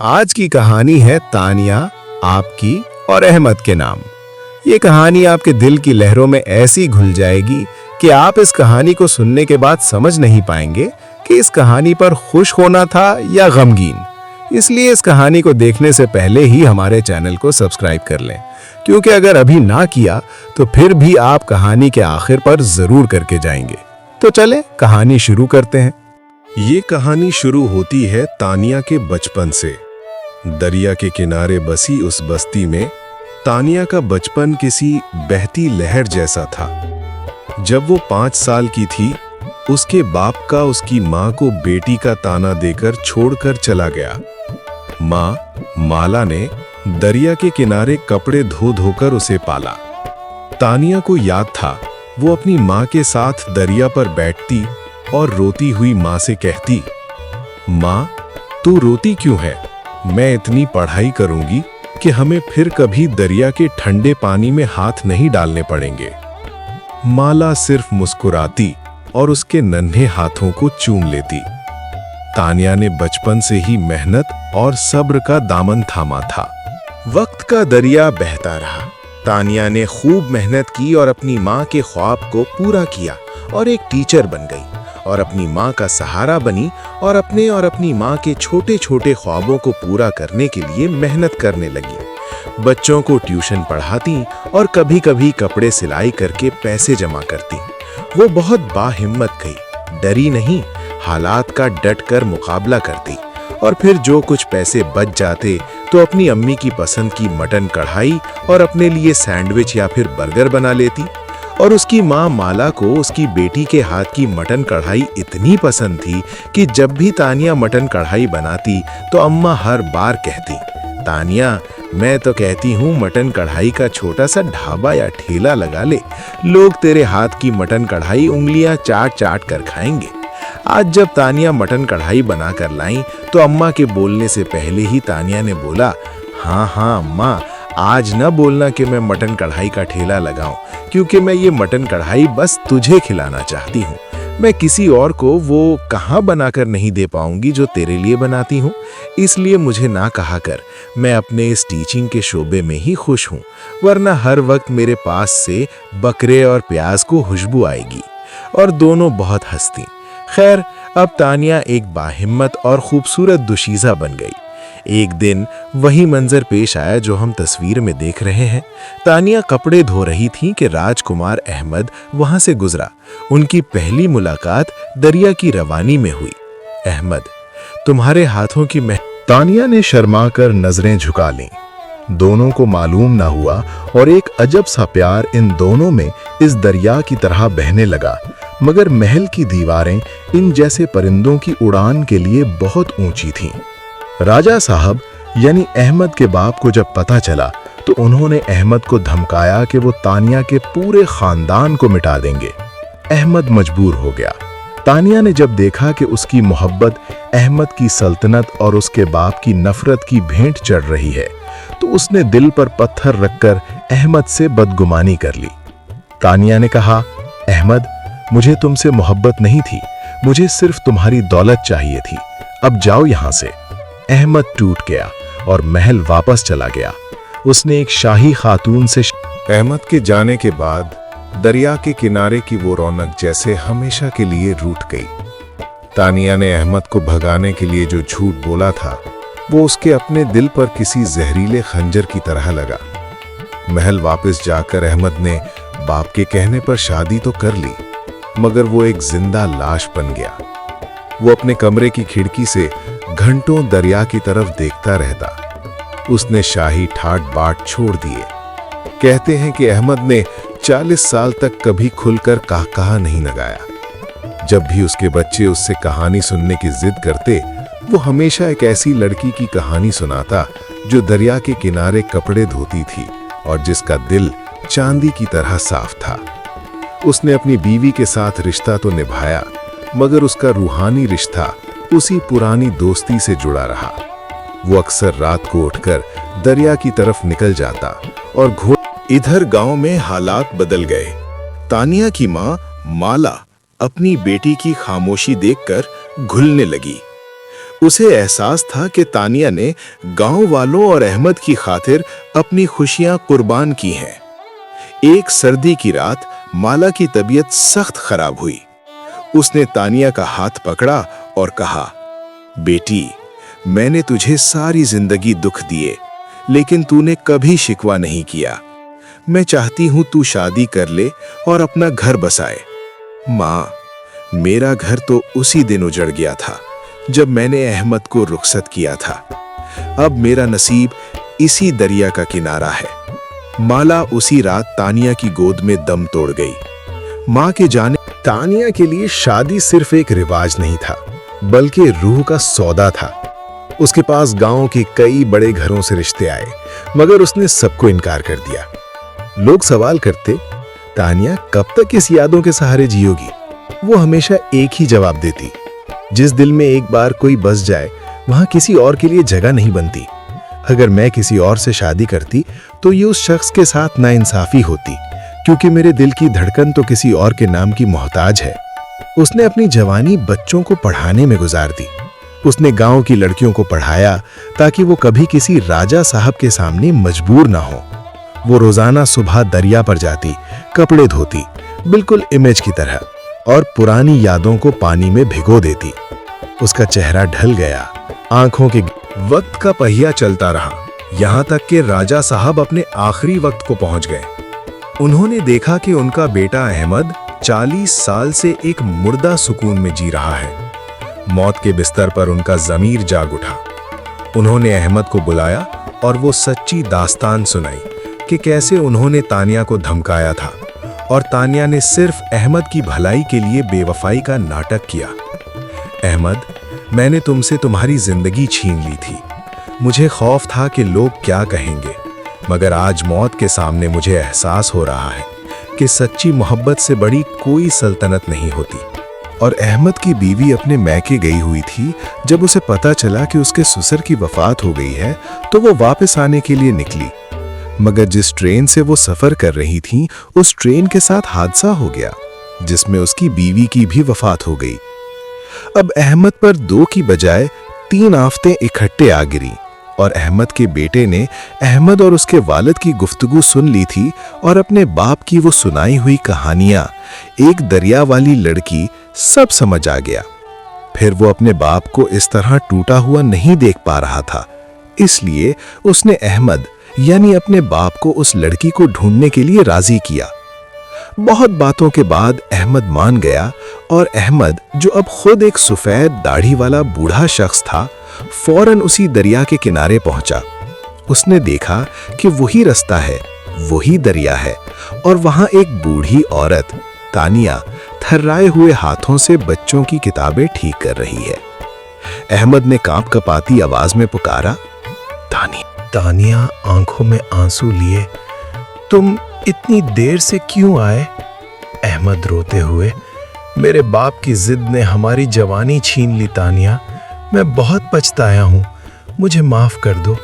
आज की कहानी है तानिया, आपकी और अहमद के नाम। ये कहानी आपके दिल की लहरों में ऐसी घुल जाएगी कि आप इस कहानी को सुनने के बाद समझ नहीं पाएंगे कि इस कहानी पर खुश होना था या गमगीन। इसलिए इस कहानी को देखने से पहले ही हमारे चैनल को सब्सक्राइब कर लें, क्योंकि अगर अभी ना किया तो फिर भी आप कहानी के आखिर पर जरूर करके जाएंगे। तो चले कहानी शुरू करते हैं। ये कहानी शुरू होती है तानिया के बचपन से। दरिया के किनारे बसी उस बस्ती में तानिया का बचपन किसी बहती लहर जैसा था। जब वो 5 साल की थी, उसके बाप का उसकी माँ को बेटी का ताना देकर छोड़कर चला गया। माँ माला ने दरिया के किनारे कपड़े धो धोकर उसे पाला। तानिया को याद था वो अपनी माँ के साथ दरिया पर बैठती और रोती हुई माँ से कहती, माँ तू रोती क्यों है? मैं इतनी पढ़ाई करूंगी कि हमें फिर कभी दरिया के ठंडे पानी में हाथ नहीं डालने पड़ेंगे। माला सिर्फ मुस्कुराती और उसके नन्हे हाथों को चूम लेती। तानिया ने बचपन से ही मेहनत और सब्र का दामन थामा था। वक्त का दरिया बहता रहा। तानिया ने खूब मेहनत की और अपनी माँ के ख्वाब को पूरा किया और एक टीचर बन गई और अपनी माँ का सहारा बनी और अपनी माँ के छोटे छोटे ख्वाबों को पूरा करने के लिए मेहनत करने लगी। बच्चों को ट्यूशन पढ़ाती और कभी कभी कपड़े सिलाई करके पैसे जमा करती। वो बहुत बाहिम्मत गई, डरी नहीं, हालात का डट कर मुकाबला करती और फिर जो कुछ पैसे बच जाते तो अपनी अम्मी की पसंद की मटन कढ़ाई और अपने लिए सैंडविच या फिर बर्गर बना लेती। और उसकी माँ माला को उसकी बेटी के हाथ की मटन कढ़ाई इतनी पसंद थी कि जब भी तानिया मटन कढ़ाई बनाती तो अम्मा हर बार कहती, तानिया मैं तो कहती हूँ मटन कढ़ाई का छोटा सा ढाबा या ठेला लगा ले, लोग तेरे हाथ की मटन कढ़ाई उंगलियां चाट चाट कर खाएंगे। आज जब तानिया मटन कढ़ाई बना कर लाई तो अम्मा के बोलने से पहले ही तानिया ने बोला, हाँ हाँ अम्मा, आज न बोलना कि मैं मटन कढ़ाई का ठेला लगाऊं, क्योंकि मैं ये मटन कढ़ाई बस तुझे खिलाना चाहती हूँ। मैं किसी और को वो कहाँ बनाकर नहीं दे पाऊंगी जो तेरे लिए बनाती हूँ, इसलिए मुझे ना कहा कर। मैं अपने इस टीचिंग के शोबे में ही खुश हूँ, वरना हर वक्त मेरे पास से बकरे और प्याज को खुशबू आएगी। और दोनों बहुत हंसती। खैर, अब तानिया एक बाहिम्मत और खूबसूरत दुशीज़ा बन गई। एक दिन वही मंजर पेश आया जो हम तस्वीर में देख रहे हैं। तानिया कपड़े धो रही थी कि राजकुमार अहमद वहां से गुजरा। उनकी पहली मुलाकात दरिया की रवानी में हुई। अहमद, तुम्हारे हाथों की तानिया ने शर्माकर नजरें झुका लीं। दोनों को मालूम न हुआ और एक अजब सा प्यार इन दोनों में इस दरिया की तरह बहने लगा। मगर महल की दीवारें इन जैसे परिंदों की उड़ान के लिए बहुत ऊंची थीं। राजा साहब यानी अहमद के बाप को जब पता चला तो उन्होंने अहमद को धमकाया कि वो तानिया के पूरे खानदान को मिटा देंगे। अहमद मजबूर हो गया। तानिया ने जब देखा कि उसकी मोहब्बत अहमद की सल्तनत और उसके बाप की नफरत की भेंट चढ़ रही है तो उसने दिल पर पत्थर रखकर अहमद से बदगुमानी कर ली। तानिया ने कहा, अहमद, मुझे तुमसे मोहब्बत नहीं थी, मुझे सिर्फ तुम्हारी दौलत चाहिए थी, अब जाओ यहां से। अहमद टूट गया और महल वापस चला गया। उसने एक शाही खातून से अहमद के जाने के बाद दरिया के किनारे की वो रौनक जैसे हमेशा के लिए रूठ गई। तानिया ने अहमद को भगाने के लिए जो झूठ बोला था वो उसके अपने दिल पर किसी जहरीले खंजर की तरह लगा। महल वापस जाकर अहमद ने बाप के कहने पर शादी तो कर ली, मगर वो एक जिंदा लाश बन गया। वो अपने कमरे की खिड़की से घंटों दरिया की तरफ देखता रहता। उसने शाही ठाट बाट छोड़ दिए। कहते हैं कि अहमद ने 40 साल तक कभी खुलकर कहा नहीं लगाया। जब भी उसके बच्चे उससे कहानी सुनने की जिद करते, वो हमेशा एक ऐसी लड़की की कहानी सुनाता जो दरिया के किनारे कपड़े धोती थी और जिसका दिल चांदी की तरह साफ था। उसने अपनी बीवी के साथ रिश्ता तो निभाया, मगर उसका रूहानी रिश्ता उसी पुरानी दोस्ती से जुड़ा रहा। वो अक्सर रात को उठकर दरिया की तरफ निकल जाता और इधर गांव में हालात बदल गए। तानिया की माँ माला अपनी बेटी की खामोशी देखकर घुलने लगी। उसे एहसास था कि तानिया ने गांव वालों और अहमद की खातिर अपनी खुशियां कुर्बान की हैं। एक सर्दी की रात माला की तबीयत सख्त खराब हुई। उसने तानिया का हाथ पकड़ा और कहा, बेटी, मैंने तुझे सारी जिंदगी दुख दिए, लेकिन तूने कभी शिकवा नहीं किया। मैं चाहती हूं तू शादी कर ले और अपना घर बसाए। माँ, मेरा घर तो उसी दिन उजड़ गया था जब मैंने अहमद को रुखसत किया था। अब मेरा नसीब इसी दरिया का किनारा है। माला उसी रात तानिया की गोद में दम तोड़ गई। माँ के जाने तानिया के लिए शादी सिर्फ एक रिवाज नहीं था, बल्कि रूह का सौदा था। उसके पास गांव के कई बड़े घरों से रिश्ते आए, मगर उसने सबको इनकार कर दिया। लोग सवाल करते, तानिया कब तक इस यादों के सहारे जियोगी? वो हमेशा एक ही जवाब देती, जिस दिल में एक बार कोई बस जाए वहां किसी और के लिए जगह नहीं बनती। अगर मैं किसी और से शादी करती तो ये उस शख्स के साथ नाइंसाफी होती, क्योंकि मेरे दिल की धड़कन तो किसी और के नाम की मोहताज है। उसने अपनी जवानी बच्चों को पढ़ाने में गुजार दी। उसने गांव की लड़कियों को पढ़ाया ताकि वो कभी किसी राजा साहब के सामने मजबूर ना हो। वो रोजाना सुबह दरिया पर जाती, कपड़े धोती, बिल्कुल इमेज की तरह, और पुरानी यादों को पानी में भिगो देती। उसका चेहरा ढल गया, आंखों के वक्त का पहिया चलता रहा, यहां तक कि राजा साहब अपने आखिरी वक्त को पहुंच गए। उन्होंने देखा कि उनका बेटा अहमद 40 साल से एक मुर्दा सुकून में जी रहा है। मौत के बिस्तर पर उनका ज़मीर जाग उठा। उन्होंने अहमद को बुलाया और वो सच्ची दास्तान सुनाई कि कैसे उन्होंने तानिया को धमकाया था और तानिया ने सिर्फ अहमद की भलाई के लिए बेवफाई का नाटक किया। अहमद, मैंने तुमसे तुम्हारी जिंदगी छीन ली थी। मुझे खौफ था कि लोग क्या कहेंगे, मगर आज मौत के सामने मुझे एहसास हो रहा है कि सच्ची मोहब्बत से बड़ी कोई सल्तनत नहीं होती। और अहमद की बीवी अपने मैके गई हुई थी। जब उसे पता चला कि उसके ससुर की वफात हो गई है तो वो वापस आने के लिए निकली, मगर जिस ट्रेन से वो सफर कर रही थी उस ट्रेन के साथ हादसा हो गया जिसमें उसकी बीवी की भी वफात हो गई। अब अहमद पर 2 की बजाय 3 आफतें इकट्ठे आ गिरी और अहमद के बेटे ने अहमद और उसके वालिद की गुफ्तगू सुन ली थी और अपने बाप की वो सुनाई हुई कहानियां, एक दरिया वाली लड़की, सब समझ आ गया। फिर वो अपने बाप को इस तरह टूटा हुआ नहीं देख पा रहा था, इसलिए उसने अहमद यानी अपने बाप को उस लड़की को ढूंढने के लिए राजी किया। बहुत बातों के बाद अहमद मान गया और अहमद, जो अब खुद एक सफेद दाढ़ी वाला बूढ़ा शख्स था, फौरन उसी दरिया के किनारे पहुंचा। उसने देखा कि वही रास्ता है, वही दरिया है और वहां एक बूढ़ी औरत तानिया थर्राए हुए हाथों से बच्चों की किताबें ठीक कर रही है। अहमद ने कांप कपाती आवाज में पुकारा, तानिया आंखों में आंसू लिए, तुम इतनी देर से क्यों आए? अहमद रोते हुए, मेरे बाप की जिद ने हमारी जवानी छीन ली तानिया, मैं बहुत पछताया हूँ, मुझे माफ कर दो।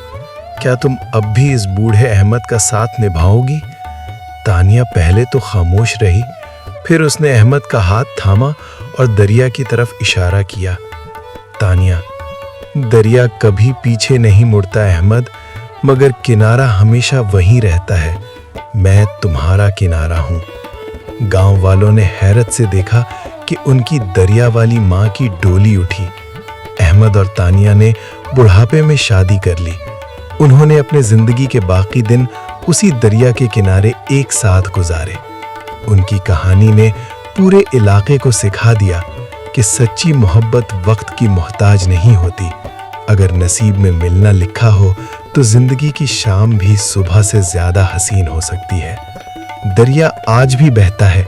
क्या तुम अब भी इस बूढ़े अहमद का साथ निभाओगी? तानिया पहले तो खामोश रही, फिर उसने अहमद का हाथ थामा और दरिया की तरफ इशारा किया। तानिया, दरिया कभी पीछे नहीं मुड़ता अहमद, मगर किनारा हमेशा वहीं रहता है। मैं तुम्हारा किनारा हूँ। गांव वालों ने हैरत से देखा कि उनकी दरिया वाली माँ की डोली उठी। अहमद और तानिया ने बुढ़ापे में शादी कर ली। उन्होंने अपने जिंदगी के बाकी दिन उसी दरिया के किनारे एक साथ गुजारे। उनकी कहानी ने पूरे इलाके को सिखा दिया कि सच्ची मोहब्बत वक्त की मोहताज नहीं होती। अगर नसीब में मिलना लिखा हो तो जिंदगी की शाम भी सुबह से ज्यादा हसीन हो सकती है। दरिया आज भी बहता है।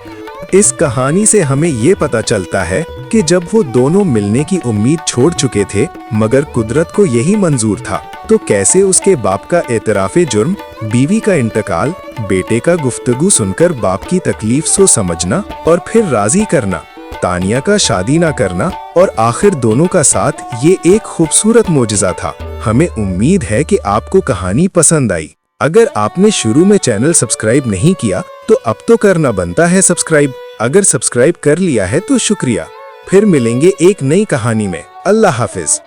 इस कहानी से हमें ये पता चलता है कि जब वो दोनों मिलने की उम्मीद छोड़ चुके थे, मगर कुदरत को यही मंजूर था, तो कैसे उसके बाप का एतराफ़े जुर्म, बीवी का इंतकाल, बेटे का गुफ्तगू सुनकर बाप की तकलीफ सो समझना और फिर राजी करना, तानिया का शादी ना करना और आखिर दोनों का साथ, ये एक खूबसूरत मोजज़ा था। हमें उम्मीद है कि आपको कहानी पसंद आई। अगर आपने शुरू में चैनल सब्सक्राइब नहीं किया तो अब तो करना बनता है सब्सक्राइब। अगर सब्सक्राइब कर लिया है तो शुक्रिया। फिर मिलेंगे एक नई कहानी में। अल्लाह हाफिज।